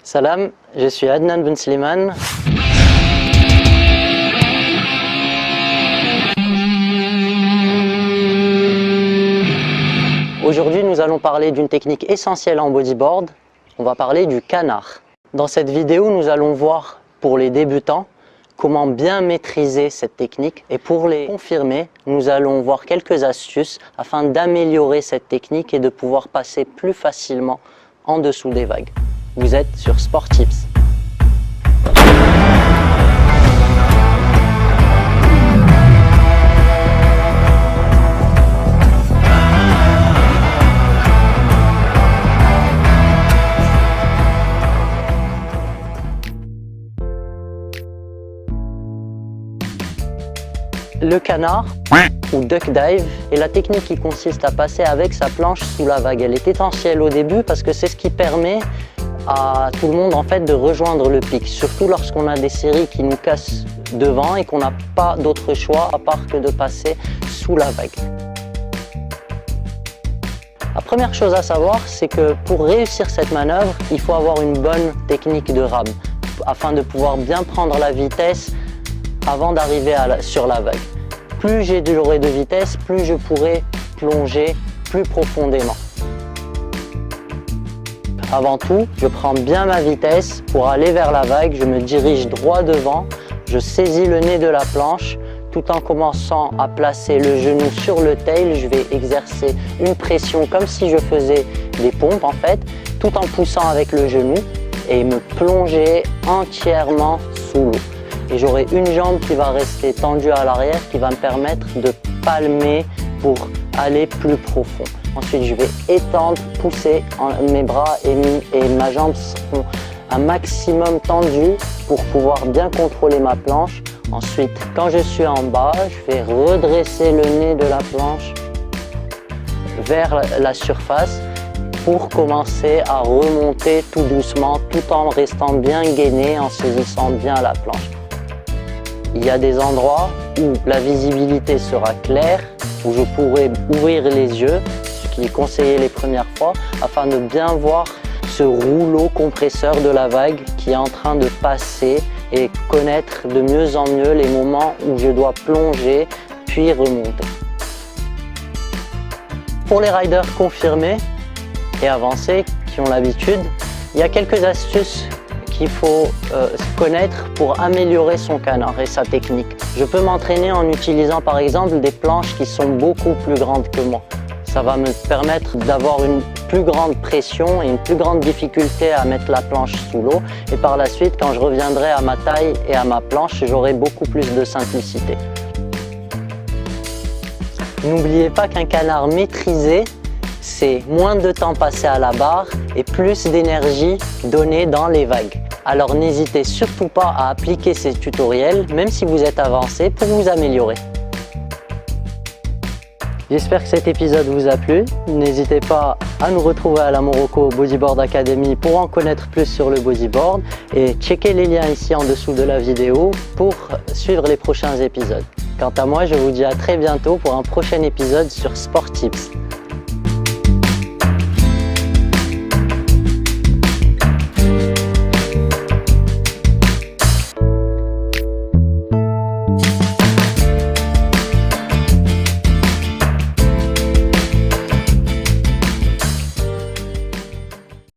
Salam, je suis Adnan Ben Slimane. Aujourd'hui, nous allons parler d'une technique essentielle en bodyboard. On va parler du canard. Dans cette vidéo, nous allons voir pour les débutants comment bien maîtriser cette technique. Et pour les confirmer, nous allons voir quelques astuces afin d'améliorer cette technique et de pouvoir passer plus facilement en dessous des vagues. Vous êtes sur Sport Tips. Le canard ou duck dive est la technique qui consiste à passer avec sa planche sous la vague. Elle est essentielle au début parce que c'est ce qui permet à tout le monde en fait de rejoindre le pic, surtout lorsqu'on a des séries qui nous cassent devant et qu'on n'a pas d'autre choix à part que de passer sous la vague. La première chose à savoir, c'est que pour réussir cette manœuvre, il faut avoir une bonne technique de rame afin de pouvoir bien prendre la vitesse avant d'arriver sur la vague. Plus j'aurai de vitesse, plus je pourrai plonger plus profondément. Avant tout, je prends bien ma vitesse pour aller vers la vague, je me dirige droit devant, je saisis le nez de la planche, tout en commençant à placer le genou sur le tail, je vais exercer une pression comme si je faisais des pompes en fait, tout en poussant avec le genou et me plonger entièrement sous l'eau. Et j'aurai une jambe qui va rester tendue à l'arrière qui va me permettre de palmer pour aller plus profond. Ensuite, je vais étendre, pousser mes bras et ma jambe seront un maximum tendues pour pouvoir bien contrôler ma planche. Ensuite, quand je suis en bas, je vais redresser le nez de la planche vers la surface pour commencer à remonter tout doucement tout en restant bien gainé, en saisissant bien la planche. Il y a des endroits où la visibilité sera claire, où je pourrai ouvrir les yeux, ce qui est conseillé les premières fois, afin de bien voir ce rouleau compresseur de la vague qui est en train de passer et connaître de mieux en mieux les moments où je dois plonger puis remonter. Pour les riders confirmés et avancés qui ont l'habitude, il y a quelques astuces qu'il faut connaître pour améliorer son canard et sa technique. Je peux m'entraîner en utilisant par exemple des planches qui sont beaucoup plus grandes que moi. Ça va me permettre d'avoir une plus grande pression et une plus grande difficulté à mettre la planche sous l'eau. Et par la suite, quand je reviendrai à ma taille et à ma planche, j'aurai beaucoup plus de simplicité. N'oubliez pas qu'un canard maîtrisé, c'est moins de temps passé à la barre et plus d'énergie donnée dans les vagues. Alors n'hésitez surtout pas à appliquer ces tutoriels, même si vous êtes avancé, pour vous améliorer. J'espère que cet épisode vous a plu. N'hésitez pas à nous retrouver à la Morocco Bodyboard Academy pour en connaître plus sur le bodyboard et checkez les liens ici en dessous de la vidéo pour suivre les prochains épisodes. Quant à moi, je vous dis à très bientôt pour un prochain épisode sur Sport Tips.